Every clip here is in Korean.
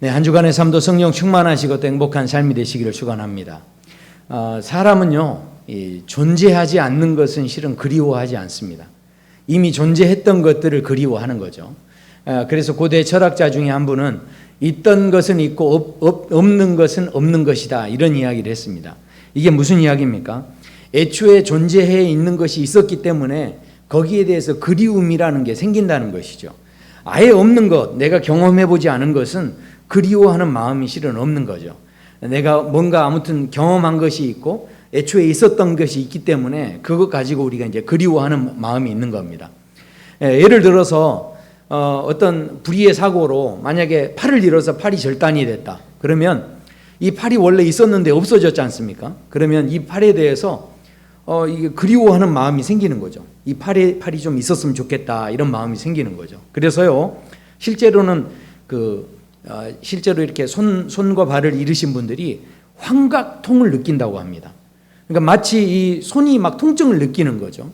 네, 한 주간의 삶도 성령 충만하시고 또 행복한 삶이 되시기를 축원합니다. 사람은요, 존재하지 않는 것은 실은 그리워하지 않습니다. 이미 존재했던 것들을 그리워하는 거죠. 그래서 고대 철학자 중에 한 분은 있던 것은 있고 없는 것은 없는 것이다, 이런 이야기를 했습니다. 이게 무슨 이야기입니까? 애초에 존재해 있는 것이 있었기 때문에 거기에 대해서 그리움이라는 게 생긴다는 것이죠. 아예 없는 것, 내가 경험해보지 않은 것은 그리워하는 마음이 실은 없는 거죠. 내가 뭔가 아무튼 경험한 것이 있고 애초에 있었던 것이 있기 때문에 그것 가지고 우리가 이제 그리워하는 마음이 있는 겁니다. 예를 들어서 어떤 불의의 사고로 만약에 팔을 잃어서 팔이 절단이 됐다. 그러면 이 팔이 원래 있었는데 없어졌지 않습니까? 그러면 이 팔에 대해서 이게 그리워하는 마음이 생기는 거죠. 이 팔이 좀 있었으면 좋겠다, 이런 마음이 생기는 거죠. 그래서요, 실제로는 실제로 이렇게 손과 발을 잃으신 분들이 환각통을 느낀다고 합니다. 그러니까 마치 이 손이 막 통증을 느끼는 거죠.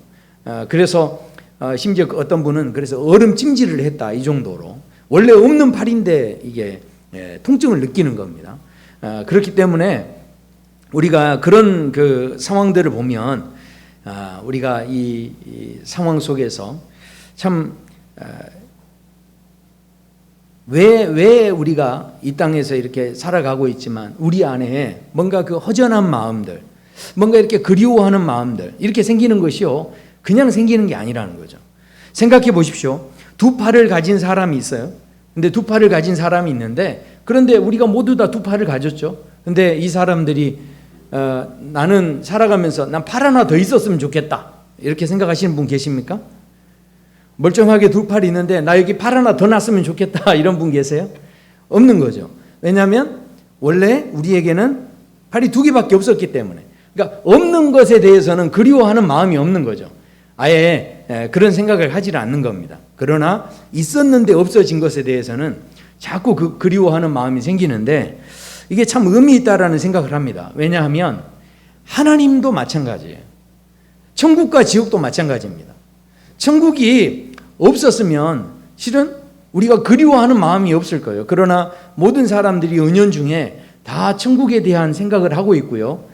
그래서 심지어 어떤 분은 그래서 얼음 찜질을 했다, 이 정도로. 원래 없는 팔인데 이게 통증을 느끼는 겁니다. 그렇기 때문에 우리가 그런 그 상황들을 보면 우리가 이 상황 속에서 참 왜 우리가 이 땅에서 이렇게 살아가고 있지만 우리 안에 뭔가 그 허전한 마음들, 뭔가 이렇게 그리워하는 마음들, 이렇게 생기는 것이요, 그냥 생기는 게 아니라는 거죠. 생각해 보십시오. 두 팔을 가진 사람이 있어요. 근데 두 팔을 가진 사람이 있는데, 그런데 우리가 모두 다 두 팔을 가졌죠. 근데 이 사람들이 나는 살아가면서 난 팔 하나 더 있었으면 좋겠다, 이렇게 생각하시는 분 계십니까? 멀쩡하게 두 팔이 있는데 나 여기 팔 하나 더 났으면 좋겠다, 이런 분 계세요? 없는 거죠. 왜냐하면 원래 우리에게는 팔이 두 개밖에 없었기 때문에. 그러니까 없는 것에 대해서는 그리워하는 마음이 없는 거죠. 아예 그런 생각을 하지 않는 겁니다. 그러나 있었는데 없어진 것에 대해서는 자꾸 그리워하는 마음이 생기는데, 이게 참 의미 있다라는 생각을 합니다. 왜냐하면 하나님도 마찬가지예요. 천국과 지옥도 마찬가지입니다. 천국이 없었으면 실은 우리가 그리워하는 마음이 없을 거예요. 그러나 모든 사람들이 은연중에 다 천국에 대한 생각을 하고 있고요.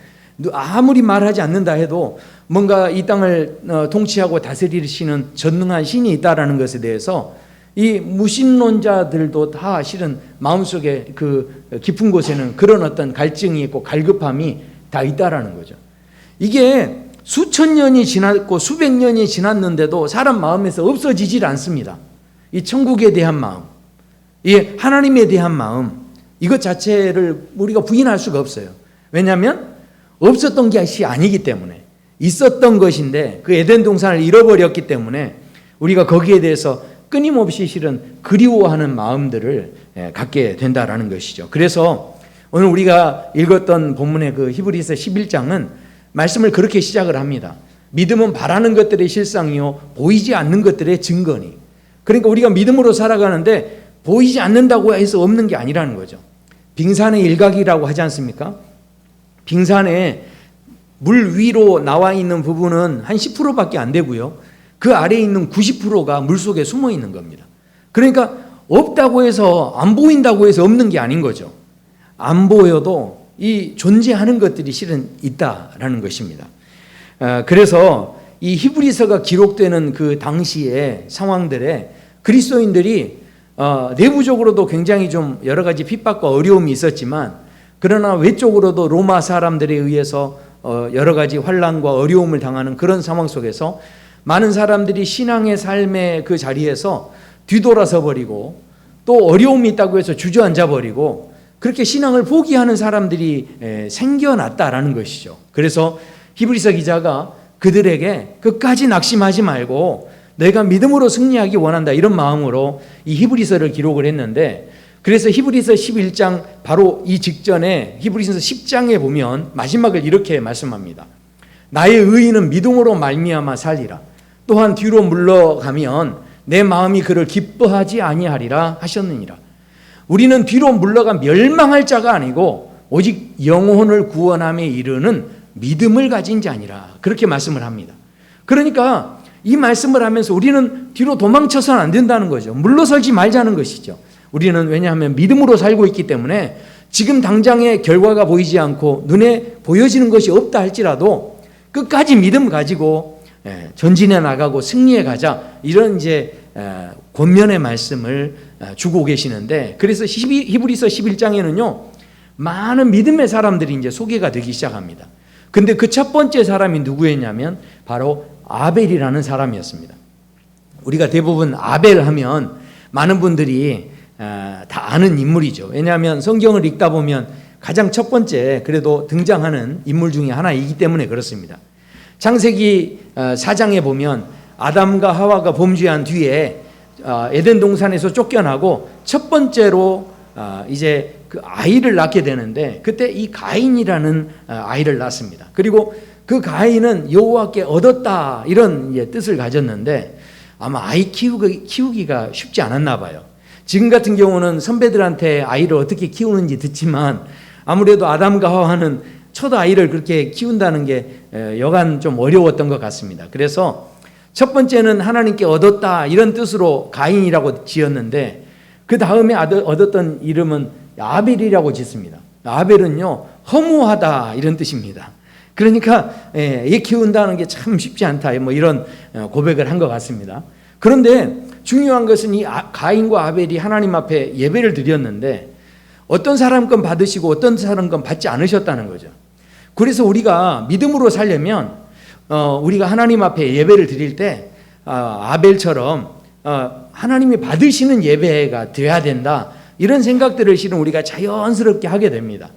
아무리 말하지 않는다 해도 뭔가 이 땅을 통치하고 다스리시는 전능한 신이 있다라는 것에 대해서 이 무신론자들도 다 실은 마음속에 그 깊은 곳에는 그런 어떤 갈증이 있고 갈급함이 다 있다라는 거죠. 이게 수천 년이 지났고 수백 년이 지났는데도 사람 마음에서 없어지질 않습니다. 이 천국에 대한 마음, 이 하나님에 대한 마음, 이것 자체를 우리가 부인할 수가 없어요. 왜냐하면 없었던 것이 아니기 때문에, 있었던 것인데 그 에덴 동산을 잃어버렸기 때문에 우리가 거기에 대해서 끊임없이 실은 그리워하는 마음들을 갖게 된다라는 것이죠. 그래서 오늘 우리가 읽었던 본문의 그 히브리서 11장은 말씀을 그렇게 시작을 합니다. 믿음은 바라는 것들의 실상이요 보이지 않는 것들의 증거니. 그러니까 우리가 믿음으로 살아가는데 보이지 않는다고 해서 없는 게 아니라는 거죠. 빙산의 일각이라고 하지 않습니까? 빙산에 물 위로 나와 있는 부분은 한 10%밖에 안 되고요, 그 아래에 있는 90%가 물속에 숨어 있는 겁니다. 그러니까 없다고 해서, 안 보인다고 해서 없는 게 아닌 거죠. 안 보여도 이 존재하는 것들이 실은 있다라는 것입니다. 그래서 이 히브리서가 기록되는 그 당시의 상황들에 그리스도인들이 내부적으로도 굉장히 좀 여러 가지 핍박과 어려움이 있었지만, 그러나 외적으로도 로마 사람들에 의해서 여러 가지 환난과 어려움을 당하는 그런 상황 속에서 많은 사람들이 신앙의 삶의 그 자리에서 뒤돌아서 버리고, 또 어려움이 있다고 해서 주저앉아 버리고, 그렇게 신앙을 포기하는 사람들이 생겨났다라는 것이죠. 그래서 히브리서 기자가 그들에게 끝까지 낙심하지 말고 내가 믿음으로 승리하기 원한다, 이런 마음으로 이 히브리서를 기록을 했는데, 그래서 히브리서 11장 바로 이 직전에 히브리서 10장에 보면 마지막을 이렇게 말씀합니다. 나의 의인은 믿음으로 말미암아 살리라. 또한 뒤로 물러가면 내 마음이 그를 기뻐하지 아니하리라 하셨느니라. 우리는 뒤로 물러가 멸망할 자가 아니고 오직 영혼을 구원함에 이르는 믿음을 가진 자니라, 그렇게 말씀을 합니다. 그러니까 이 말씀을 하면서 우리는 뒤로 도망쳐서는 안 된다는 거죠. 물러설지 말자는 것이죠. 우리는 왜냐하면 믿음으로 살고 있기 때문에 지금 당장의 결과가 보이지 않고 눈에 보여지는 것이 없다 할지라도 끝까지 믿음 가지고 전진해 나가고 승리해 가자, 이런 이제 권면의 말씀을 주고 계시는데, 그래서 히브리서 11장에는요 많은 믿음의 사람들이 이제 소개가 되기 시작합니다. 근데 그 첫 번째 사람이 누구였냐면 바로 아벨이라는 사람이었습니다. 우리가 대부분 아벨 하면 많은 분들이 다 아는 인물이죠. 왜냐하면 성경을 읽다 보면 가장 첫 번째 그래도 등장하는 인물 중에 하나이기 때문에 그렇습니다. 창세기 4장에 보면 아담과 하와가 범죄한 뒤에 에덴 동산에서 쫓겨나고 첫 번째로 이제 그 아이를 낳게 되는데, 그때 이 가인이라는 아이를 낳습니다. 그리고 그 가인은 여호와께 얻었다, 이런 뜻을 가졌는데 아마 아이 키우기가 쉽지 않았나 봐요. 지금 같은 경우는 선배들한테 아이를 어떻게 키우는지 듣지만 아무래도 아담과 하와는 첫 아이를 그렇게 키운다는 게 여간 좀 어려웠던 것 같습니다. 그래서 첫 번째는 하나님께 얻었다, 이런 뜻으로 가인이라고 지었는데, 그 다음에 얻었던 이름은 아벨이라고 짓습니다. 아벨은요 허무하다, 이런 뜻입니다. 그러니까 애 키운다는 게 참 쉽지 않다, 뭐 이런 고백을 한 것 같습니다. 그런데 중요한 것은 이 가인과 아벨이 하나님 앞에 예배를 드렸는데 어떤 사람 건 받으시고 어떤 사람 건 받지 않으셨다는 거죠. 그래서 우리가 믿음으로 살려면 우리가 하나님 앞에 예배를 드릴 때 아벨처럼 하나님이 받으시는 예배가 되어야 된다, 이런 생각들을 실은 우리가 자연스럽게 하게 됩니다.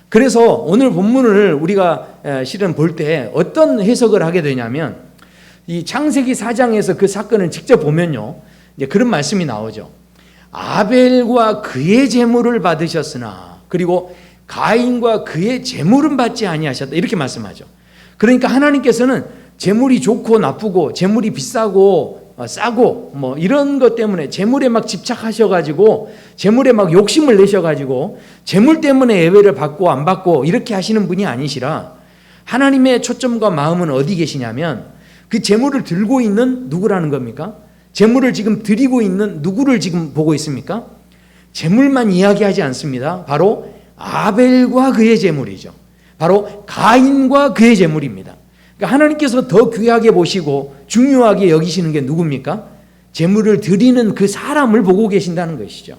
그래서 오늘 본문을 우리가 실은 볼 때 어떤 해석을 하게 되냐면, 이 창세기 4장에서 그 사건을 직접 보면요 이제 그런 말씀이 나오죠. 아벨과 그의 제물을 받으셨으나 그리고 가인과 그의 제물은 받지 아니하셨다, 이렇게 말씀하죠. 그러니까 하나님께서는 제물이 좋고 나쁘고 제물이 비싸고 싸고 뭐 이런 것 때문에 제물에 막 집착하셔가지고 제물에 막 욕심을 내셔가지고 제물 때문에 예배를 받고 안 받고 이렇게 하시는 분이 아니시라, 하나님의 초점과 마음은 어디 계시냐면 그 제물을 들고 있는 누구라는 겁니까? 제물을 지금 드리고 있는 누구를 지금 보고 있습니까? 제물만 이야기하지 않습니다. 바로 아벨과 그의 제물이죠. 바로 가인과 그의 제물입니다. 그러니까 하나님께서 더 귀하게 보시고 중요하게 여기시는 게 누굽니까? 제물을 드리는 그 사람을 보고 계신다는 것이죠.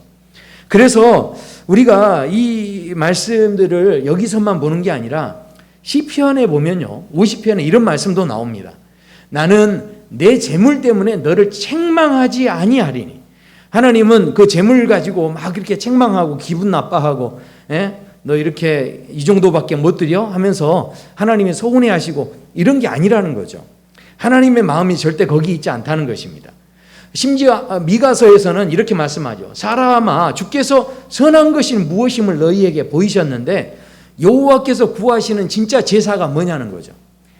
그래서 우리가 이 말씀들을 여기서만 보는 게 아니라 시편에 보면요 50편에 이런 말씀도 나옵니다. 나는 내 재물 때문에 너를 책망하지 아니하리니. 하나님은 그 재물 가지고 막 이렇게 책망하고 기분 나빠하고 너 이렇게 이 정도밖에 못 드려 하면서 하나님이 서운해하시고 이런 게 아니라는 거죠. 하나님의 마음이 절대 거기 있지 않다는 것입니다. 심지어 미가서에서는 이렇게 말씀하죠. 사람아, 주께서 선한 것이 무엇임을 너희에게 보이셨는데 여호와께서 구하시는 진짜 제사가 뭐냐는 거죠.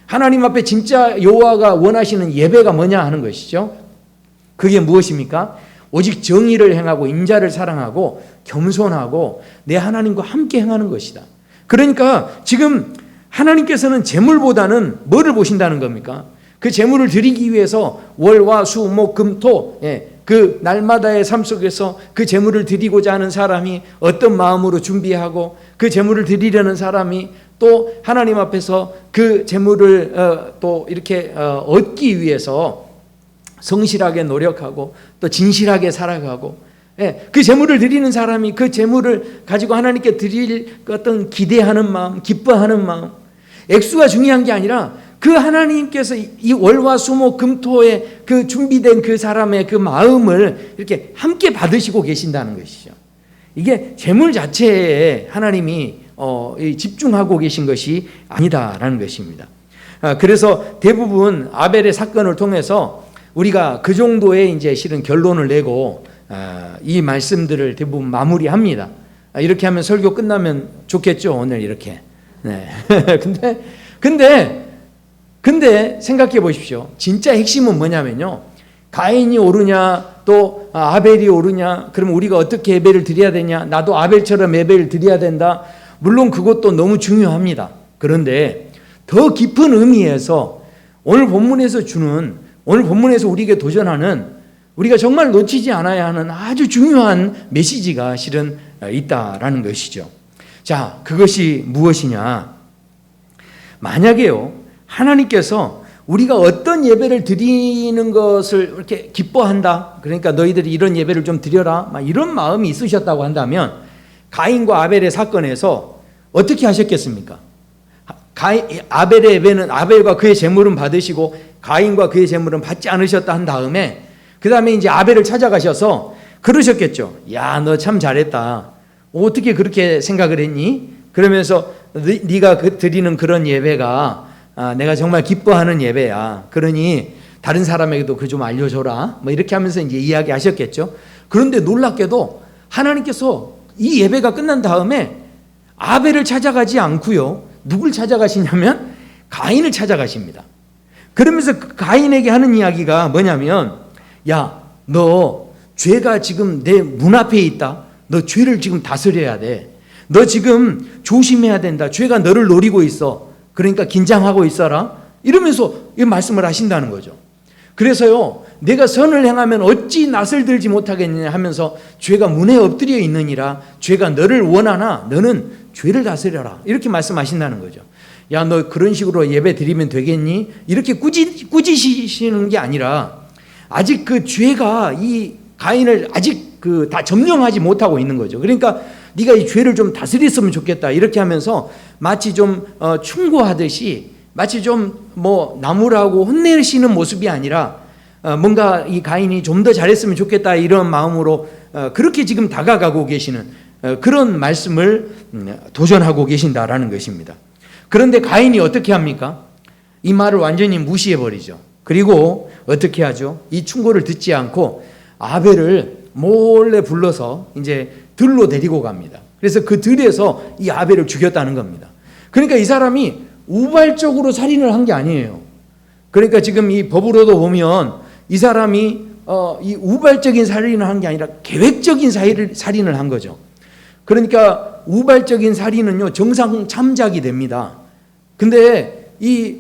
하나님 앞에 진짜 여호와가 원하시는 예배가 뭐냐 하는 것이죠. 그게 무엇입니까? 오직 정의를 행하고 인자를 사랑하고 겸손하고 내 하나님과 함께 행하는 것이다. 그러니까 지금 하나님께서는 재물보다는 뭐를 보신다는 겁니까? 그 재물을 드리기 위해서 월화 수 목 금 토 그 날마다의 삶 속에서 그 재물을 드리고자 하는 사람이 어떤 마음으로 준비하고 그 재물을 드리려는 사람이 또 하나님 앞에서 그 재물을 또 이렇게 얻기 위해서 성실하게 노력하고 또 진실하게 살아가고 그 재물을 드리는 사람이 그 재물을 가지고 하나님께 드릴 어떤 기대하는 마음, 기뻐하는 마음, 액수가 중요한 게 아니라 그 하나님께서 이 월화 수목 금토에 그 준비된 그 사람의 그 마음을 이렇게 함께 받으시고 계신다는 것이죠. 이게 재물 자체에 하나님이 집중하고 계신 것이 아니다라는 것입니다. 그래서 대부분 아벨의 사건을 통해서 우리가 그 정도의 이제 실은 결론을 내고 이 말씀들을 대부분 마무리합니다. 이렇게 하면 설교 끝나면 좋겠죠, 오늘 이렇게. 네. 근데 생각해 보십시오. 진짜 핵심은 뭐냐면요. 가인이 옳으냐 또 아벨이 옳으냐, 그럼 우리가 어떻게 예배를 드려야 되냐, 나도 아벨처럼 예배를 드려야 된다. 물론 그것도 너무 중요합니다. 그런데 더 깊은 의미에서 오늘 본문에서 우리에게 도전하는 우리가 정말 놓치지 않아야 하는 아주 중요한 메시지가 실은 있다라는 것이죠. 자, 그것이 무엇이냐? 만약에요, 하나님께서 우리가 어떤 예배를 드리는 것을 이렇게 기뻐한다, 그러니까 너희들이 이런 예배를 좀 드려라, 막 이런 마음이 있으셨다고 한다면 가인과 아벨의 사건에서 어떻게 하셨겠습니까? 아벨의 예배는, 아벨과 그의 제물은 받으시고 가인과 그의 제물은 받지 않으셨다 한 다음에 그 다음에 이제 아벨을 찾아가셔서 그러셨겠죠. 야, 너 참 잘했다. 어떻게 그렇게 생각을 했니? 그러면서 네가 드리는 그런 예배가 내가 정말 기뻐하는 예배야. 그러니 다른 사람에게도 그 좀 알려줘라. 뭐 이렇게 하면서 이제 이야기하셨겠죠. 그런데 놀랍게도 하나님께서 이 예배가 끝난 다음에 아벨을 찾아가지 않고요, 누굴 찾아가시냐면 가인을 찾아가십니다. 그러면서 그 가인에게 하는 이야기가 뭐냐면, 야, 너 죄가 지금 내 문 앞에 있다. 너 죄를 지금 다스려야 돼. 너 지금 조심해야 된다. 죄가 너를 노리고 있어. 그러니까 긴장하고 있어라. 이러면서 이 말씀을 하신다는 거죠. 그래서요, 내가 선을 행하면 어찌 낯을 들지 못하겠느냐 하면서 죄가 문에 엎드려 있느니라. 죄가 너를 원하나 너는 죄를 다스려라. 이렇게 말씀하신다는 거죠. 야, 너 그런 식으로 예배 드리면 되겠니? 이렇게 꾸짖으시는 게 아니라 아직 그 죄가 이 가인을 아직 다 점령하지 못하고 있는 거죠. 그러니까 네가 이 죄를 좀 다스렸으면 좋겠다. 이렇게 하면서 마치 좀 충고하듯이, 마치 좀 뭐 나무라고 혼내시는 모습이 아니라 뭔가 이 가인이 좀 더 잘했으면 좋겠다 이런 마음으로 그렇게 지금 다가가고 계시는 그런 말씀을 도전하고 계신다라는 것입니다. 그런데 가인이 어떻게 합니까? 이 말을 완전히 무시해 버리죠. 그리고 어떻게 하죠? 이 충고를 듣지 않고 아벨을 몰래 불러서 이제 들로 데리고 갑니다. 그래서 그 들에서 이 아벨을 죽였다는 겁니다. 그러니까 이 사람이 우발적으로 살인을 한 게 아니에요. 그러니까 지금 이 법으로도 보면 이 사람이 이 우발적인 살인을 한 게 아니라 계획적인 살인을 한 거죠. 그러니까 우발적인 살인은요, 정상 참작이 됩니다. 근데 이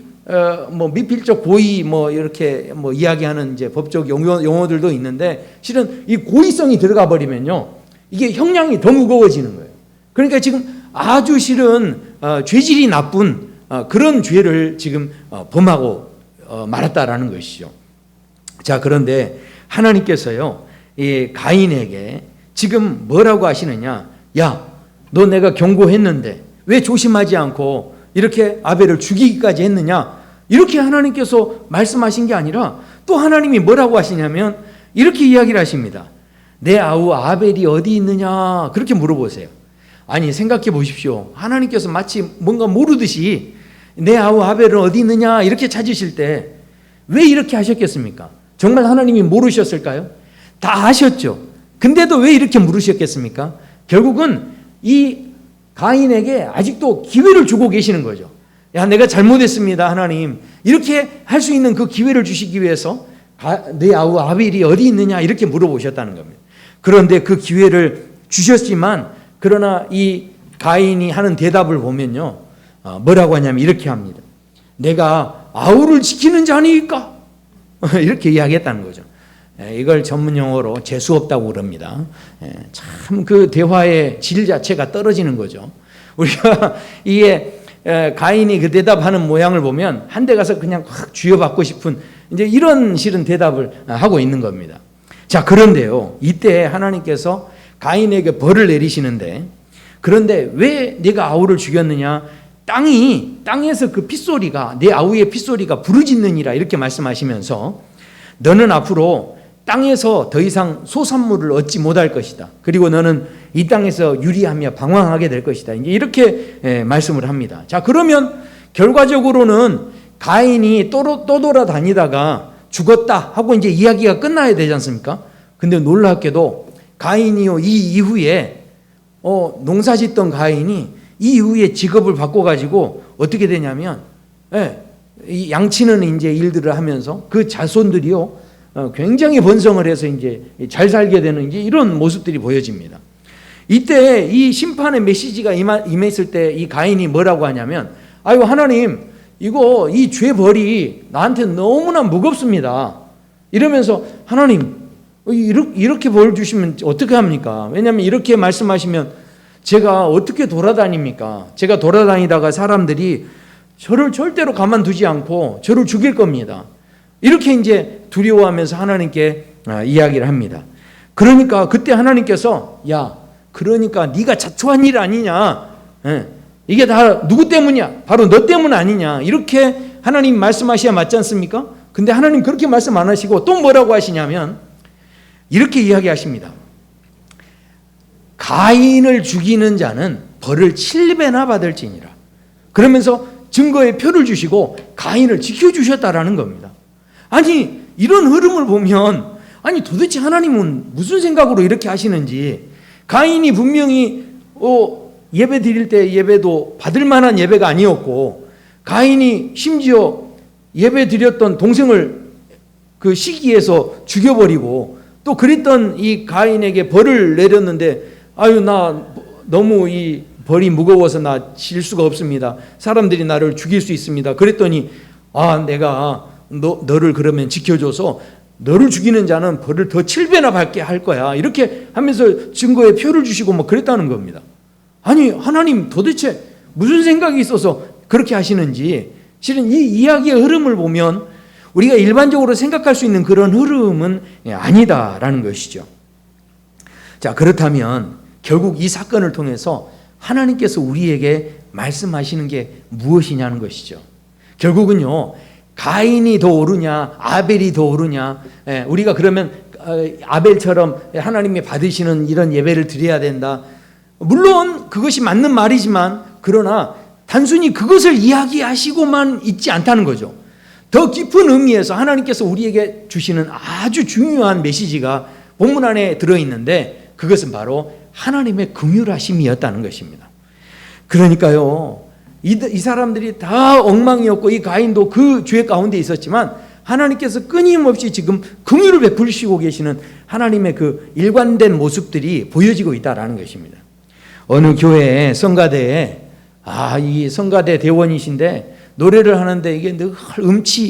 뭐 미필적 고의 뭐 이렇게 뭐 이야기하는 이제 법적 용어들도 있는데, 실은 이 고의성이 들어가 버리면요, 이게 형량이 더 무거워지는 거예요. 그러니까 지금 아주 실은 죄질이 나쁜 그런 죄를 지금 범하고 말았다라는 것이죠. 자, 그런데 하나님께서요, 이 가인에게 지금 뭐라고 하시느냐? 야, 너 내가 경고했는데 왜 조심하지 않고 이렇게 아벨을 죽이기까지 했느냐? 이렇게 하나님께서 말씀하신 게 아니라 또 하나님이 뭐라고 하시냐면 이렇게 이야기를 하십니다. 내 아우 아벨이 어디 있느냐? 그렇게 물어보세요. 아니, 생각해 보십시오. 하나님께서 마치 뭔가 모르듯이 내 아우 아벨은 어디 있느냐 이렇게 찾으실 때 왜 이렇게 하셨겠습니까? 정말 하나님이 모르셨을까요? 다 아셨죠. 근데도 왜 이렇게 물으셨겠습니까? 결국은 이 가인에게 아직도 기회를 주고 계시는 거죠. 야, 내가 잘못했습니다, 하나님. 이렇게 할 수 있는 그 기회를 주시기 위해서 내 아우 아벨이 어디 있느냐 이렇게 물어보셨다는 겁니다. 그런데 그 기회를 주셨지만, 그러나 이 가인이 하는 대답을 보면요, 뭐라고 하냐면 이렇게 합니다. 내가 아우를 지키는 자니까 이렇게 이야기했다는 거죠. 이걸 전문 용어로 재수없다고 그럽니다. 참 그 대화의 질 자체가 떨어지는 거죠. 우리가 이게 가인이 그 대답하는 모양을 보면 한 대 가서 그냥 확 쥐어받고 싶은 이제 이런 실은 대답을 하고 있는 겁니다. 자, 그런데요, 이때 하나님께서 가인에게 벌을 내리시는데, 그런데 왜 네가 아우를 죽였느냐? 땅에서 그 핏소리가, 내 아우의 핏소리가 부르짖느니라 이렇게 말씀하시면서 너는 앞으로 땅에서 더 이상 소산물을 얻지 못할 것이다. 그리고 너는 이 땅에서 유리하며 방황하게 될 것이다. 이제 이렇게 말씀을 합니다. 자, 그러면 결과적으로는 가인이 떠돌아다니다가 죽었다 하고 이제 이야기가 끝나야 되지 않습니까? 근데 놀랍게도 가인이요, 이 이후에 농사 짓던 가인이 이 이후에 직업을 바꿔가지고 어떻게 되냐면, 이 양치는 이제 일들을 하면서 그 자손들이요, 굉장히 번성을 해서 이제 잘 살게 되는 이제 이런 모습들이 보여집니다. 이때 이 심판의 메시지가 임했을 때 이 가인이 뭐라고 하냐면, 아이고 하나님, 이거 이 죄벌이 나한테 너무나 무겁습니다. 이러면서 하나님, 이렇게 벌 주시면 어떻게 합니까? 왜냐하면 이렇게 말씀하시면 제가 어떻게 돌아다닙니까? 제가 돌아다니다가 사람들이 저를 절대로 가만두지 않고 저를 죽일 겁니다. 이렇게 이제 두려워하면서 하나님께 이야기를 합니다. 그러니까 그때 하나님께서 야, 그러니까 네가 자초한 일 아니냐? 이게 다 누구 때문이야? 바로 너 때문 아니냐? 이렇게 하나님 말씀하셔야 맞지 않습니까? 근데 하나님 그렇게 말씀 안 하시고 또 뭐라고 하시냐면 이렇게 이야기하십니다. 가인을 죽이는 자는 벌을 7배나 받을지니라. 그러면서 증거의 표를 주시고 가인을 지켜주셨다라는 겁니다. 아니 이런 흐름을 보면 아니 도대체 하나님은 무슨 생각으로 이렇게 하시는지, 가인이 분명히 예배 드릴 때 예배도 받을 만한 예배가 아니었고, 가인이 심지어 예배 드렸던 동생을 그 시기에서 죽여버리고 또 그랬던 이 가인에게 벌을 내렸는데, 아유 나 너무 이 벌이 무거워서 나 질 수가 없습니다. 사람들이 나를 죽일 수 있습니다. 그랬더니 내가 너를 그러면 지켜줘서 너를 죽이는 자는 벌을 더 7배나 받게 할 거야. 이렇게 하면서 증거의 표를 주시고 뭐 그랬다는 겁니다. 아니 하나님 도대체 무슨 생각이 있어서 그렇게 하시는지, 실은 이 이야기의 흐름을 보면 우리가 일반적으로 생각할 수 있는 그런 흐름은 아니다라는 것이죠. 자, 그렇다면 결국 이 사건을 통해서 하나님께서 우리에게 말씀하시는 게 무엇이냐는 것이죠. 결국은요, 가인이 더 옳으냐 아벨이 더 옳으냐, 우리가 그러면 아벨처럼 하나님이 받으시는 이런 예배를 드려야 된다, 물론 그것이 맞는 말이지만 그러나 단순히 그것을 이야기하시고만 있지 않다는 거죠. 더 깊은 의미에서 하나님께서 우리에게 주시는 아주 중요한 메시지가 본문 안에 들어있는데 그것은 바로 하나님의 긍휼하심이었다는 것입니다. 그러니까요, 이 사람들이 다 엉망이었고 이 가인도 그 죄 가운데 있었지만 하나님께서 끊임없이 지금 긍휼을 베푸시고 계시는 하나님의 그 일관된 모습들이 보여지고 있다는 것입니다. 어느 교회에 성가대에 이 성가대 대원이신데 노래를 하는데 이게 늘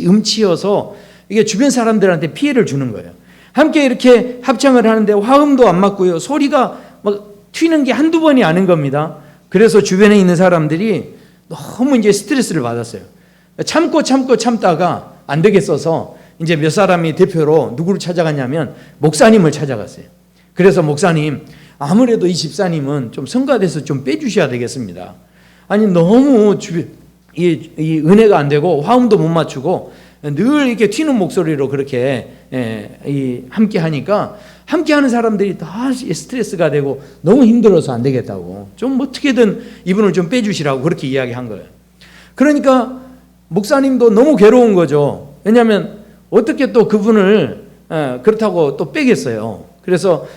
음치여서 이게 주변 사람들한테 피해를 주는 거예요. 함께 이렇게 합창을 하는데 화음도 안 맞고요, 소리가 막 튀는 게 한두 번이 아닌 겁니다. 그래서 주변에 있는 사람들이 너무 이제 스트레스를 받았어요. 참다가 안 되겠어서 이제 몇 사람이 대표로 누구를 찾아갔냐면 목사님을 찾아갔어요. 그래서 목사님, 아무래도 이 집사님은 좀 성가대에서 좀 빼주셔야 되겠습니다. 아니 너무 이 은혜가 안 되고 화음도 못 맞추고 늘 이렇게 튀는 목소리로 그렇게 함께 하니까 함께 하는 사람들이 다 스트레스가 되고 너무 힘들어서 안 되겠다고, 좀 어떻게든 이분을 좀 빼주시라고 그렇게 이야기한 거예요. 그러니까 목사님도 너무 괴로운 거죠. 왜냐하면 어떻게 또 그분을 그렇다고 또 빼겠어요. 그래서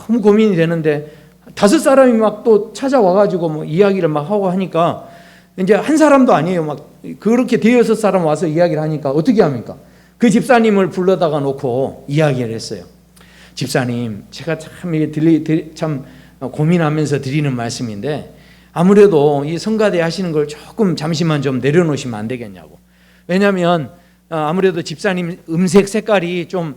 너무 고민이 되는데 5사람이 막 또 찾아와가지고 뭐 이야기를 막 하고 하니까 이제 한 사람도 아니에요. 막 그렇게 5-6사람 와서 이야기를 하니까 어떻게 합니까? 그 집사님을 불러다가 놓고 이야기를 했어요. 집사님, 제가 참 이게 참 고민하면서 드리는 말씀인데 아무래도 이 성가대 하시는 걸 조금 잠시만 좀 내려놓으시면 안 되겠냐고. 왜냐하면 아무래도 집사님 음색 색깔이 좀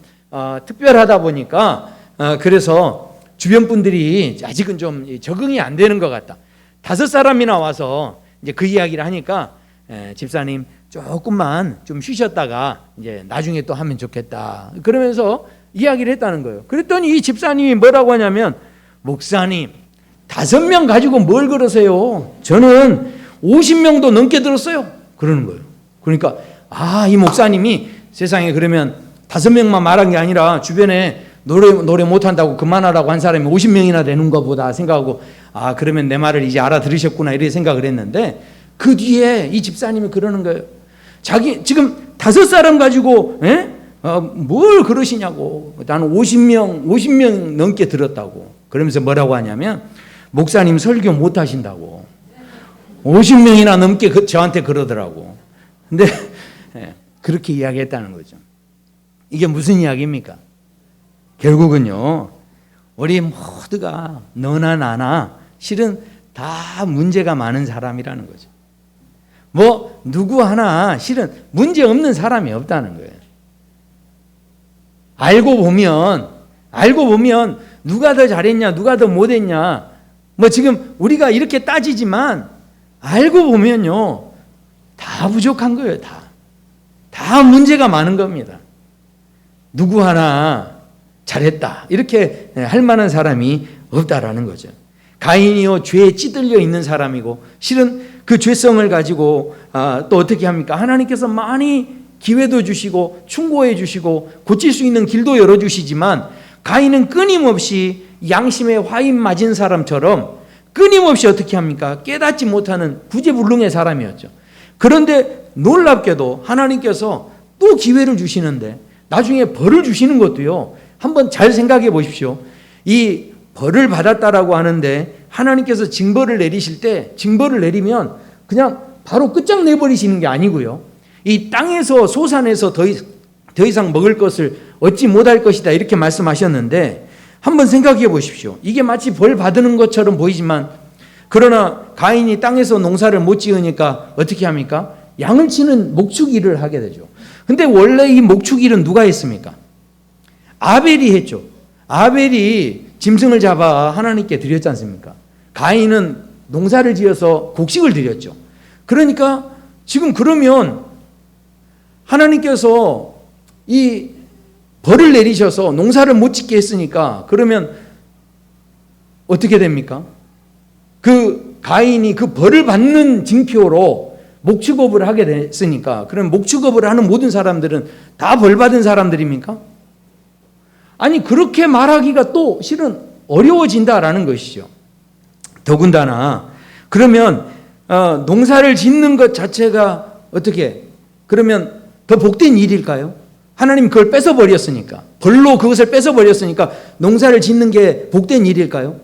특별하다 보니까 그래서 주변 분들이 아직은 좀 적응이 안 되는 것 같다. 5사람이나 와서 이제 그 이야기를 하니까 집사님 조금만 좀 쉬셨다가 이제 나중에 또 하면 좋겠다, 그러면서 이야기를 했다는 거예요. 그랬더니 이 집사님이 뭐라고 하냐면, 목사님 5명 가지고 뭘 그러세요? 저는 50명도 넘게 들었어요. 그러는 거예요. 그러니까 이 목사님이 세상에 그러면 5명만 말한 게 아니라 주변에 노래 못한다고 그만하라고 한 사람이 50명이나 되는가 보다 생각하고, 그러면 내 말을 이제 알아들으셨구나 이렇게 생각을 했는데, 그 뒤에 이 집사님이 그러는 거예요. 자기 지금 5사람 가지고 뭘 그러시냐고. 나는 50명 넘게 들었다고. 그러면서 뭐라고 하냐면, 목사님 설교 못 하신다고 50명이나 넘게 저한테 그러더라고. 근데 그렇게 이야기했다는 거죠. 이게 무슨 이야기입니까? 결국은요, 우리 모두가 너나 나나 실은 다 문제가 많은 사람이라는 거죠. 뭐 누구 하나 실은 문제 없는 사람이 없다는 거예요. 알고 알고 보면 누가 더 잘했냐, 누가 더 못했냐, 뭐 지금 우리가 이렇게 따지지만 알고 보면요, 다 부족한 거예요. 다 문제가 많은 겁니다. 누구 하나 잘했다 이렇게 할 만한 사람이 없다라는 거죠. 가인이요, 죄에 찌들려 있는 사람이고, 실은 그 죄성을 가지고 또 어떻게 합니까? 하나님께서 많이 기회도 주시고 충고해 주시고 고칠 수 있는 길도 열어주시지만, 가인은 끊임없이 양심에 화인 맞은 사람처럼 끊임없이 어떻게 합니까? 깨닫지 못하는 구제불능의 사람이었죠. 그런데 놀랍게도 하나님께서 또 기회를 주시는데 나중에 벌을 주시는 것도요, 한번 잘 생각해 보십시오. 이 벌을 받았다라고 하는데 하나님께서 징벌을 내리실 때, 징벌을 내리면 그냥 바로 끝장내버리시는 게 아니고요, 이 땅에서 소산에서 더 이상 먹을 것을 얻지 못할 것이다 이렇게 말씀하셨는데, 한번 생각해 보십시오. 이게 마치 벌 받는 것처럼 보이지만, 그러나 가인이 땅에서 농사를 못 지으니까 어떻게 합니까? 양을 치는 목축 일을 하게 되죠. 근데 원래 이 목축 일은 누가 했습니까? 아벨이 했죠. 아벨이 짐승을 잡아 하나님께 드렸지 않습니까? 가인은 농사를 지어서 곡식을 드렸죠. 그러니까 지금 그러면 하나님께서 이 벌을 내리셔서 농사를 못 짓게 했으니까, 그러면 어떻게 됩니까? 그 가인이 그 벌을 받는 징표로 목축업을 하게 됐으니까, 그럼 목축업을 하는 모든 사람들은 다 벌 받은 사람들입니까? 아니, 그렇게 말하기가 또 실은 어려워진다라는 것이죠. 더군다나 그러면 농사를 짓는 것 자체가 어떻게, 그러면 더 복된 일일까요? 하나님 그걸 뺏어버렸으니까, 벌로 그것을 뺏어버렸으니까 농사를 짓는 게 복된 일일까요?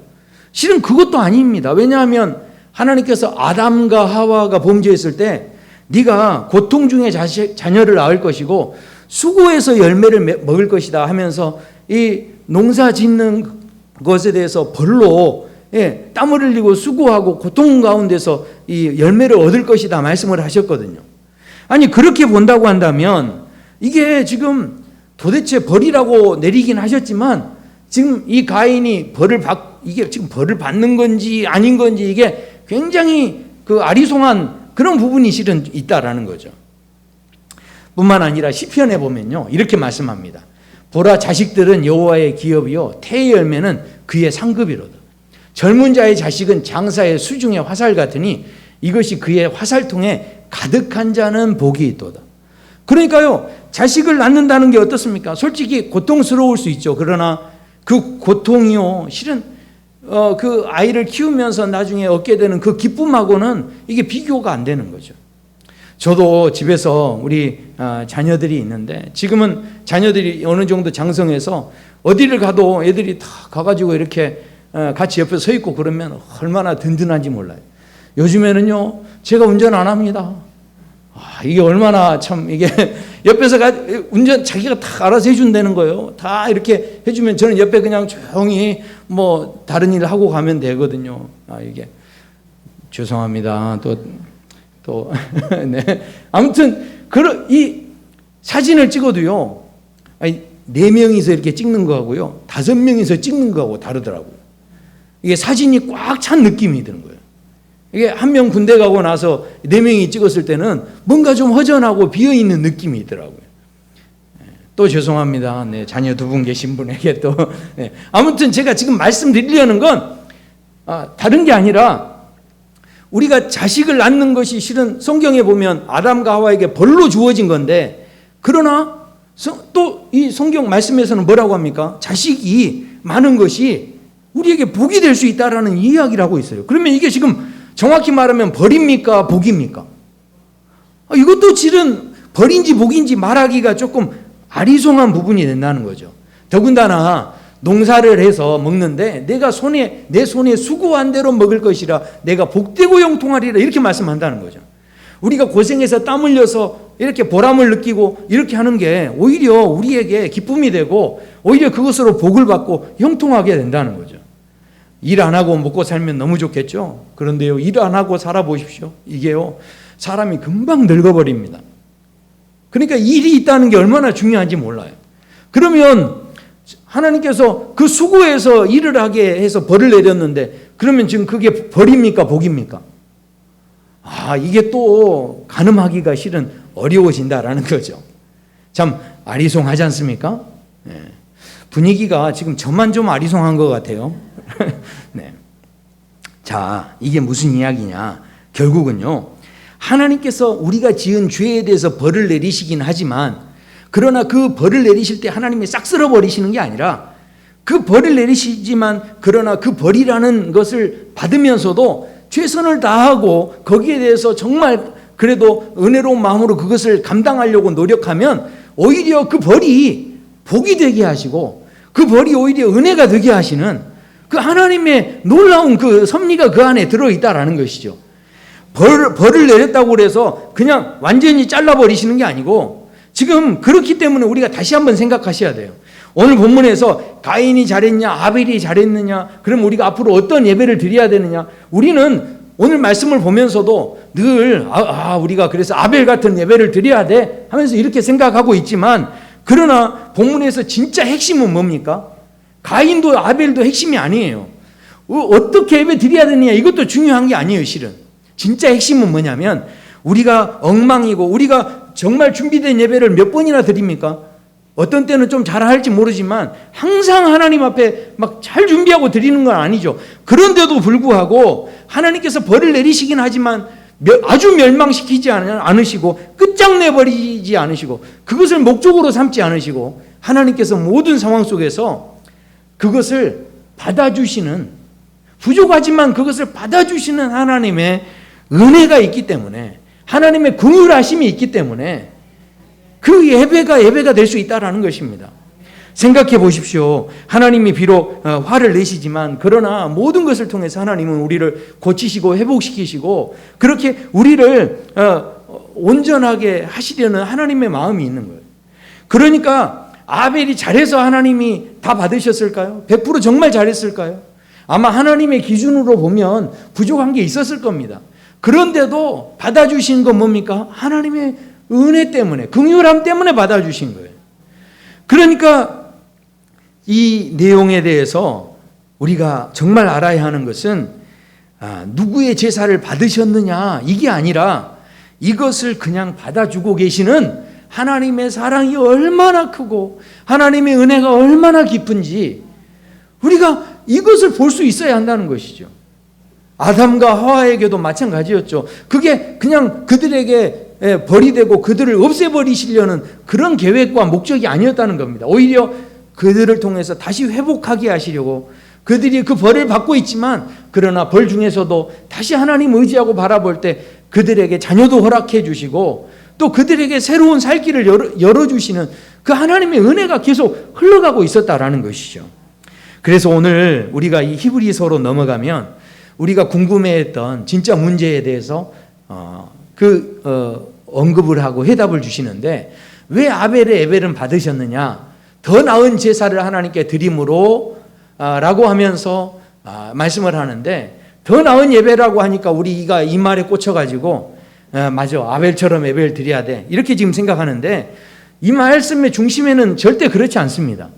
실은 그것도 아닙니다. 왜냐하면 하나님께서 아담과 하와가 범죄했을 때 네가 고통 중에 자녀를 낳을 것이고 수고해서 열매를 먹을 것이다 하면서 이 농사 짓는 것에 대해서 벌로 땀을 흘리고 수고하고 고통 가운데서 이 열매를 얻을 것이다 말씀을 하셨거든요. 아니, 그렇게 본다고 한다면 이게 지금 도대체 벌이라고 내리긴 하셨지만, 지금 이 가인이 이게 지금 벌을 받는 건지 아닌 건지 이게 굉장히 그 아리송한 그런 부분이 실은 있다라는 거죠. 뿐만 아니라 시편에 보면요, 이렇게 말씀합니다. 보라, 자식들은 여호와의 기업이요 태의 열매는 그의 상급이로다. 젊은 자의 자식은 장사의 수중의 화살 같으니 이것이 그의 화살통에 가득한 자는 복이 있도다. 그러니까요, 자식을 낳는다는 게 어떻습니까? 솔직히 고통스러울 수 있죠. 그러나 그 고통이요, 실은 그 아이를 키우면서 나중에 얻게 되는 그 기쁨하고는 이게 비교가 안 되는 거죠. 저도 집에서 우리 자녀들이 있는데, 지금은 자녀들이 어느 정도 장성해서 어디를 가도 애들이 다 가가지고 이렇게 같이 옆에 서 있고 그러면 얼마나 든든한지 몰라요. 요즘에는요, 제가 운전 안 합니다. 이게 얼마나 참, 이게 옆에서 운전 자기가 다 알아서 해준다는 거예요. 다 이렇게 해주면 저는 옆에 그냥 조용히 뭐 다른 일을 하고 가면 되거든요. 이게 죄송합니다. 또 네. 아무튼 이 사진을 찍어도요, 4명이서 이렇게 찍는 거하고요 5명이서 찍는 거하고 다르더라고요. 이게 사진이 꽉 찬 느낌이 드는 거예요. 이게 한 명 군대 가고 나서 4명이 찍었을 때는 뭔가 좀 허전하고 비어있는 느낌이 있더라고요. 또 죄송합니다. 네, 자녀 2분 계신 분에게 또. 네. 아무튼 제가 지금 말씀드리려는 건 다른 게 아니라, 우리가 자식을 낳는 것이 실은 성경에 보면 아담과 하와에게 벌로 주어진 건데, 그러나 또 이 성경 말씀에서는 뭐라고 합니까? 자식이 많은 것이 우리에게 복이 될 수 있다라는 이야기를 하고 있어요. 그러면 이게 지금 정확히 말하면 벌입니까? 복입니까? 이것도 실은 벌인지 복인지 말하기가 조금 아리송한 부분이 된다는 거죠. 더군다나 농사를 해서 먹는데 내 손에 수고한 대로 먹을 것이라 내가 복되고 형통하리라 이렇게 말씀한다는 거죠. 우리가 고생해서 땀 흘려서 이렇게 보람을 느끼고 이렇게 하는 게 오히려 우리에게 기쁨이 되고 오히려 그것으로 복을 받고 형통하게 된다는 거죠. 일 안 하고 먹고 살면 너무 좋겠죠. 그런데요, 일 안 하고 살아보십시오. 이게요, 사람이 금방 늙어버립니다. 그러니까 일이 있다는 게 얼마나 중요한지 몰라요. 그러면 하나님께서 그 수고해서 일을 하게 해서 벌을 내렸는데 그러면 지금 그게 벌입니까? 복입니까? 이게 또 가늠하기가 실은 어려워진다라는 거죠. 참 아리송하지 않습니까? 네. 분위기가 지금 저만 좀 아리송한 것 같아요. 네. 자, 이게 무슨 이야기냐? 결국은요, 하나님께서 우리가 지은 죄에 대해서 벌을 내리시긴 하지만, 그러나 그 벌을 내리실 때 하나님이 싹 쓸어버리시는 게 아니라, 그 벌을 내리시지만, 그러나 그 벌이라는 것을 받으면서도 최선을 다하고 거기에 대해서 정말 그래도 은혜로운 마음으로 그것을 감당하려고 노력하면 오히려 그 벌이 복이 되게 하시고 그 벌이 오히려 은혜가 되게 하시는 그 하나님의 놀라운 그 섭리가 그 안에 들어있다라는 것이죠. 벌을 내렸다고 해서 그냥 완전히 잘라버리시는 게 아니고, 지금 그렇기 때문에 우리가 다시 한번 생각하셔야 돼요. 오늘 본문에서 가인이 잘했냐 아벨이 잘했느냐, 그럼 우리가 앞으로 어떤 예배를 드려야 되느냐, 우리는 오늘 말씀을 보면서도 늘 우리가 그래서 아벨 같은 예배를 드려야 돼 하면서 이렇게 생각하고 있지만, 그러나 본문에서 진짜 핵심은 뭡니까? 가인도 아벨도 핵심이 아니에요. 어떻게 예배 드려야 되느냐 이것도 중요한 게 아니에요. 실은 진짜 핵심은 뭐냐면, 우리가 엉망이고 우리가 정말 준비된 예배를 몇 번이나 드립니까? 어떤 때는 좀 잘할지 모르지만 항상 하나님 앞에 막 잘 준비하고 드리는 건 아니죠. 그런데도 불구하고 하나님께서 벌을 내리시긴 하지만 아주 멸망시키지 않으시고 끝장내버리지 않으시고 그것을 목적으로 삼지 않으시고, 하나님께서 모든 상황 속에서 그것을 받아주시는, 부족하지만 그것을 받아주시는 하나님의 은혜가 있기 때문에, 하나님의 긍휼하심이 있기 때문에 그 예배가 될 수 있다는 것입니다. 생각해 보십시오. 하나님이 비록 화를 내시지만, 그러나 모든 것을 통해서 하나님은 우리를 고치시고 회복시키시고 그렇게 우리를 온전하게 하시려는 하나님의 마음이 있는 거예요. 그러니까 아벨이 잘해서 하나님이 다 받으셨을까요? 100% 정말 잘했을까요? 아마 하나님의 기준으로 보면 부족한 게 있었을 겁니다. 그런데도 받아주신 건 뭡니까? 하나님의 은혜 때문에, 긍휼함 때문에 받아주신 거예요. 그러니까 이 내용에 대해서 우리가 정말 알아야 하는 것은 누구의 제사를 받으셨느냐 이게 아니라, 이것을 그냥 받아주고 계시는 하나님의 사랑이 얼마나 크고 하나님의 은혜가 얼마나 깊은지 우리가 이것을 볼 수 있어야 한다는 것이죠. 아담과 하와에게도 마찬가지였죠. 그게 그냥 그들에게 벌이 되고 그들을 없애버리시려는 그런 계획과 목적이 아니었다는 겁니다. 오히려 그들을 통해서 다시 회복하게 하시려고, 그들이 그 벌을 받고 있지만 그러나 벌 중에서도 다시 하나님 의지하고 바라볼 때 그들에게 자녀도 허락해 주시고 또 그들에게 새로운 살 길을 열어주시는 그 하나님의 은혜가 계속 흘러가고 있었다라는 것이죠. 그래서 오늘 우리가 이 히브리서로 넘어가면 우리가 궁금해했던 진짜 문제에 대해서 언급을 하고 해답을 주시는데, 왜 아벨의 예배는 받으셨느냐? 더 나은 제사를 하나님께 드림으로 라고 하면서 말씀을 하는데, 더 나은 예배라고 하니까 우리가 이 말에 꽂혀가지고 맞아, 아벨처럼 예배를 드려야 돼 이렇게 지금 생각하는데, 이 말씀의 중심에는 절대 그렇지 않습니다.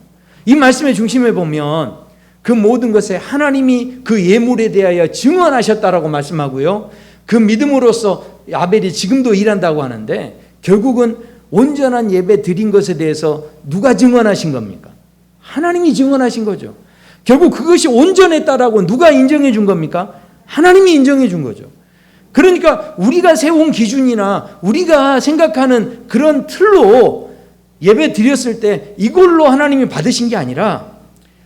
이 말씀의 중심에 보면 그 모든 것에 하나님이 그 예물에 대하여 증언하셨다라고 말씀하고요, 그 믿음으로써 아벨이 지금도 일한다고 하는데, 결국은 온전한 예배 드린 것에 대해서 누가 증언하신 겁니까? 하나님이 증언하신 거죠. 결국 그것이 온전했다라고 누가 인정해 준 겁니까? 하나님이 인정해 준 거죠. 그러니까 우리가 세운 기준이나 우리가 생각하는 그런 틀로 예배 드렸을 때 이걸로 하나님이 받으신 게 아니라,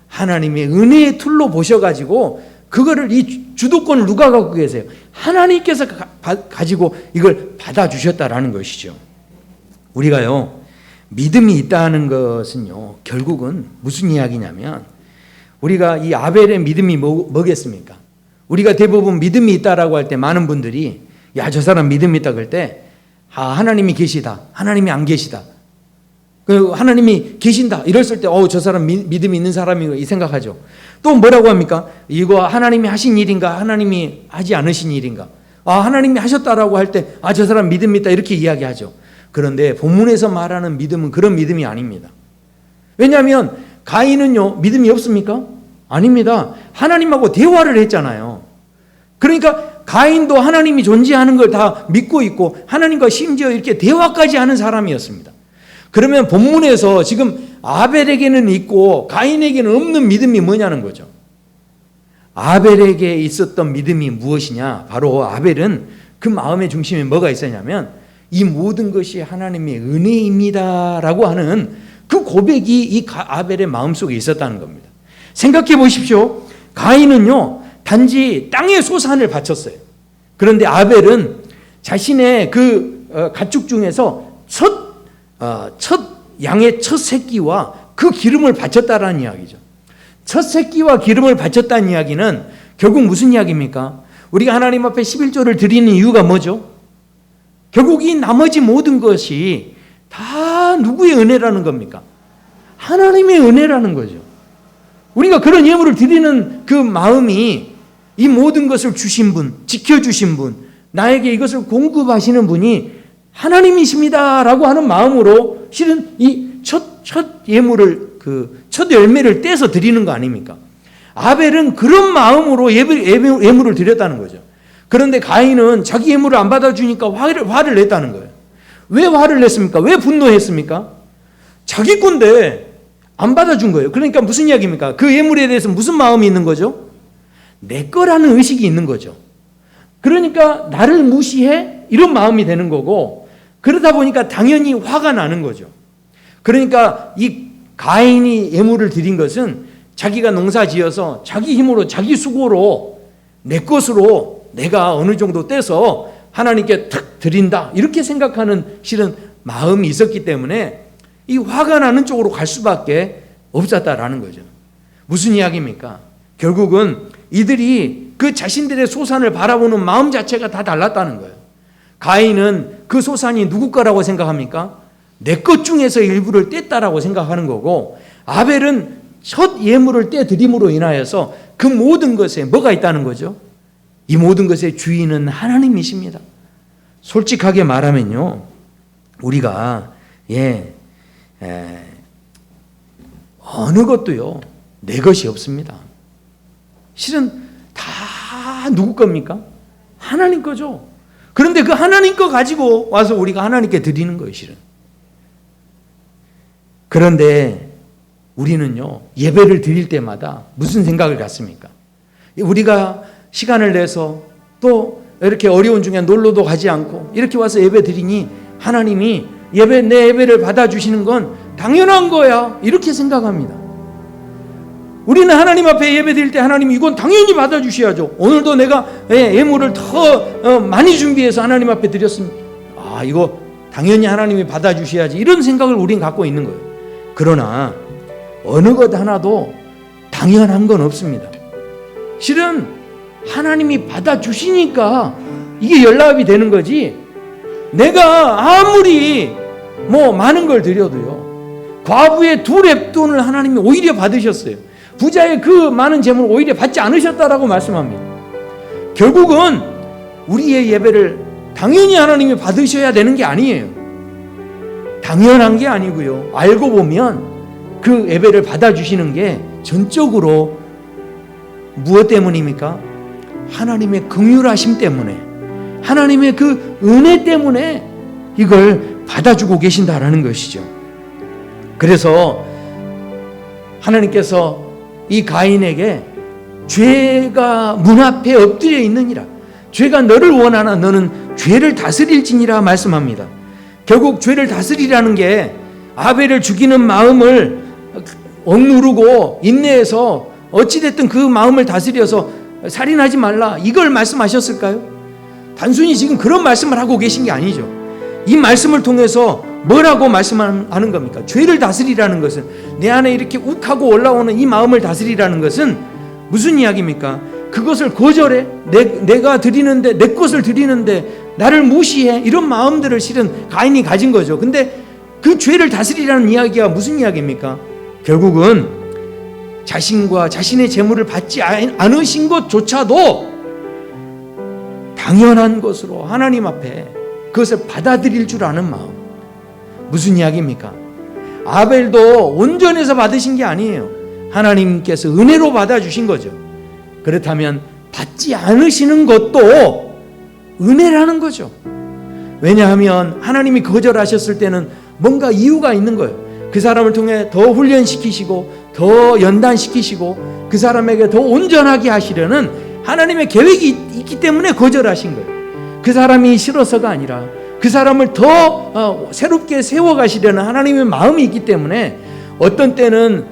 하나님의 은혜의 틀로 보셔가지고 그거를, 이 주도권을 누가 갖고 계세요? 하나님께서 가지고 이걸 받아주셨다라는 것이죠. 우리가요, 믿음이 있다는 것은요, 결국은 무슨 이야기냐면, 우리가 이 아벨의 믿음이 뭐겠습니까? 우리가 대부분 믿음이 있다라고 할 때 많은 분들이 야, 저 사람 믿음이 있다 그럴 때 하나님이 계시다, 하나님이 안 계시다, 하나님이 계신다 이랬을 때 저 사람 믿음이 있는 사람이고 이 생각하죠. 또 뭐라고 합니까? 이거 하나님이 하신 일인가, 하나님이 하지 않으신 일인가? 하나님이 하셨다라고 할 때 저 사람 믿음이 있다 이렇게 이야기하죠. 그런데 본문에서 말하는 믿음은 그런 믿음이 아닙니다. 왜냐하면 가인은요, 믿음이 없습니까? 아닙니다. 하나님하고 대화를 했잖아요. 그러니까 가인도 하나님이 존재하는 걸 다 믿고 있고 하나님과 심지어 이렇게 대화까지 하는 사람이었습니다. 그러면 본문에서 지금 아벨에게는 있고 가인에게는 없는 믿음이 뭐냐는 거죠. 아벨에게 있었던 믿음이 무엇이냐? 바로 아벨은 그 마음의 중심에 뭐가 있었냐면 이 모든 것이 하나님의 은혜입니다 라고 하는 그 고백이 이 아벨의 마음속에 있었다는 겁니다. 생각해 보십시오. 가인은요, 단지 땅의 소산을 바쳤어요. 그런데 아벨은 자신의 그 가축 중에서 첫 양의 첫 새끼와 그 기름을 바쳤다라는 이야기죠. 첫 새끼와 기름을 바쳤다는 이야기는 결국 무슨 이야기입니까? 우리가 하나님 앞에 11조를 드리는 이유가 뭐죠? 결국 이 나머지 모든 것이 다 누구의 은혜라는 겁니까? 하나님의 은혜라는 거죠. 우리가 그런 예물을 드리는 그 마음이 이 모든 것을 주신 분, 지켜주신 분, 나에게 이것을 공급하시는 분이 하나님이십니다 라고 하는 마음으로 실은 이 첫 예물을, 첫 열매를 떼서 드리는 거 아닙니까? 아벨은 그런 마음으로 예물을 드렸다는 거죠. 그런데 가인은 자기 예물을 안 받아주니까 화를 냈다는 거예요. 왜 화를 냈습니까? 왜 분노했습니까? 자기 건데 안 받아준 거예요. 그러니까 무슨 이야기입니까? 그 예물에 대해서 무슨 마음이 있는 거죠? 내 거라는 의식이 있는 거죠. 그러니까 나를 무시해? 이런 마음이 되는 거고, 그러다 보니까 당연히 화가 나는 거죠. 그러니까 이 가인이 예물을 드린 것은 자기가 농사 지어서 자기 힘으로 자기 수고로 내 것으로 내가 어느 정도 떼서 하나님께 탁 드린다 이렇게 생각하는 실은 마음이 있었기 때문에 이 화가 나는 쪽으로 갈 수밖에 없었다라는 거죠. 무슨 이야기입니까? 결국은 이들이 그 자신들의 소산을 바라보는 마음 자체가 다 달랐다는 거예요. 가인은 그 소산이 누구 거라고 생각합니까? 내 것 중에서 일부를 뗐다라고 생각하는 거고, 아벨은 첫 예물을 떼드림으로 인하여서 그 모든 것에 뭐가 있다는 거죠? 이 모든 것의 주인은 하나님이십니다. 솔직하게 말하면요, 우리가 어느 것도요 내 것이 없습니다. 실은 다 누구 겁니까? 하나님 거죠. 그런데 그 하나님 거 가지고 와서 우리가 하나님께 드리는 거예요, 실은. 그런데 우리는요, 예배를 드릴 때마다 무슨 생각을 갖습니까? 우리가 시간을 내서 또 이렇게 어려운 중에 놀러도 가지 않고 이렇게 와서 예배 드리니 하나님이 내 예배를 받아주시는 건 당연한 거야, 이렇게 생각합니다. 우리는 하나님 앞에 예배 드릴 때 하나님 이건 당연히 받아주셔야죠. 오늘도 내가 예물을 더 많이 준비해서 하나님 앞에 드렸습니다. 이거 당연히 하나님이 받아주셔야지, 이런 생각을 우린 갖고 있는 거예요. 그러나 어느 것 하나도 당연한 건 없습니다. 실은 하나님이 받아주시니까 이게 연락이 되는 거지, 내가 아무리 많은 걸 드려도요, 과부의 2렙돈을 하나님이 오히려 받으셨어요. 부자의 그 많은 재물을 오히려 받지 않으셨다라고 말씀합니다. 결국은 우리의 예배를 당연히 하나님이 받으셔야 되는 게 아니에요. 당연한 게 아니고요, 알고 보면 그 예배를 받아주시는 게 전적으로 무엇 때문입니까? 하나님의 긍휼하심 때문에, 하나님의 그 은혜 때문에 이걸 받아주고 계신다라는 것이죠. 그래서 하나님께서 이 가인에게 죄가 문 앞에 엎드려 있느니라, 죄가 너를 원하나 너는 죄를 다스릴지니라 말씀합니다. 결국 죄를 다스리라는 게 아벨을 죽이는 마음을 억누르고 인내해서 어찌됐든 그 마음을 다스려서 살인하지 말라, 이걸 말씀하셨을까요? 단순히 지금 그런 말씀을 하고 계신 게 아니죠. 이 말씀을 통해서 뭐라고 말씀하는 겁니까? 죄를 다스리라는 것은, 내 안에 이렇게 욱하고 올라오는 이 마음을 다스리라는 것은 무슨 이야기입니까? 그것을 거절해, 내가 드리는데, 내 것을 드리는데 나를 무시해, 이런 마음들을 실은 가인이 가진 거죠. 근데 그 죄를 다스리라는 이야기가 무슨 이야기입니까? 결국은 자신과 자신의 재물을 받지 않으신 것조차도 당연한 것으로 하나님 앞에 그것을 받아들일 줄 아는 마음. 무슨 이야기입니까? 아벨도 온전해서 받으신 게 아니에요. 하나님께서 은혜로 받아주신 거죠. 그렇다면 받지 않으시는 것도 은혜라는 거죠. 왜냐하면 하나님이 거절하셨을 때는 뭔가 이유가 있는 거예요. 그 사람을 통해 더 훈련시키시고 더 연단시키시고 그 사람에게 더 온전하게 하시려는 하나님의 계획이 있기 때문에 거절하신 거예요. 그 사람이 싫어서가 아니라 그 사람을 더 새롭게 세워가시려는 하나님의 마음이 있기 때문에 어떤 때는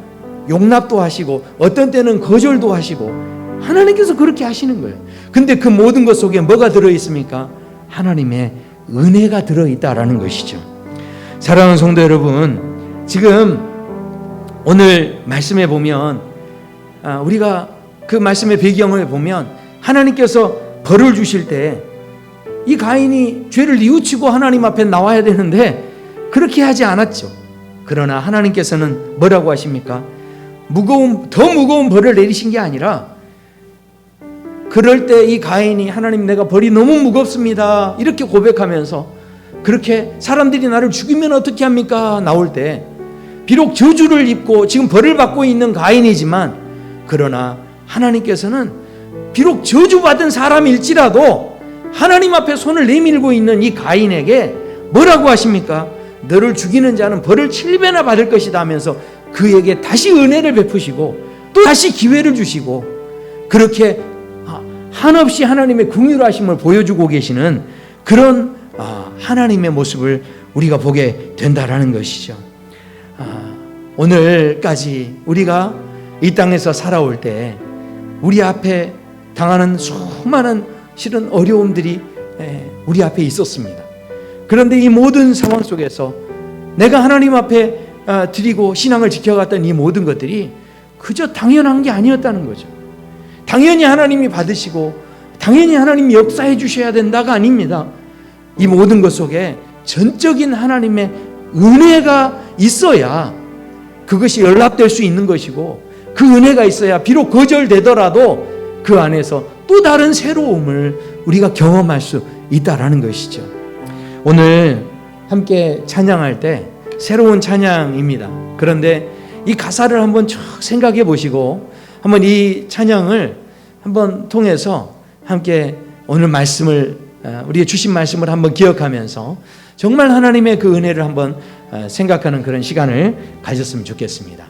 용납도 하시고 어떤 때는 거절도 하시고 하나님께서 그렇게 하시는 거예요. 근데 그 모든 것 속에 뭐가 들어있습니까? 하나님의 은혜가 들어있다라는 것이죠. 사랑하는 성도 여러분, 지금 오늘 말씀에 보면 우리가 그 말씀의 배경을 보면 하나님께서 벌을 주실 때 이 가인이 죄를 뉘우치고 하나님 앞에 나와야 되는데 그렇게 하지 않았죠. 그러나 하나님께서는 뭐라고 하십니까? 더 무거운 벌을 내리신 게 아니라 그럴 때 이 가인이 하나님 내가 벌이 너무 무겁습니다 이렇게 고백하면서 그렇게 사람들이 나를 죽이면 어떻게 합니까? 나올 때 비록 저주를 입고 지금 벌을 받고 있는 가인이지만 그러나 하나님께서는 비록 저주받은 사람일지라도 하나님 앞에 손을 내밀고 있는 이 가인에게 뭐라고 하십니까? 너를 죽이는 자는 벌을 7배나 받을 것이다 하면서 그에게 다시 은혜를 베푸시고 또 다시 기회를 주시고 그렇게 한없이 하나님의 긍휼하심을 보여주고 계시는 그런 하나님의 모습을 우리가 보게 된다라는 것이죠. 오늘까지 우리가 이 땅에서 살아올 때 우리 앞에 당하는 수많은 실은 어려움들이 우리 앞에 있었습니다. 그런데 이 모든 상황 속에서 내가 하나님 앞에 드리고 신앙을 지켜갔던 이 모든 것들이 그저 당연한 게 아니었다는 거죠. 당연히 하나님이 받으시고 당연히 하나님이 역사해 주셔야 된다가 아닙니다. 이 모든 것 속에 전적인 하나님의 은혜가 있어야 그것이 연락될 수 있는 것이고 그 은혜가 있어야 비록 거절되더라도 그 안에서 또 다른 새로움을 우리가 경험할 수 있다라는 것이죠. 오늘 함께 찬양할 때 새로운 찬양입니다. 그런데 이 가사를 한번 쭉 생각해 보시고 한번 이 찬양을 한번 통해서 함께 오늘 말씀을 우리의 주신 말씀을 한번 기억하면서 정말 하나님의 그 은혜를 한번 생각하는 그런 시간을 가졌으면 좋겠습니다.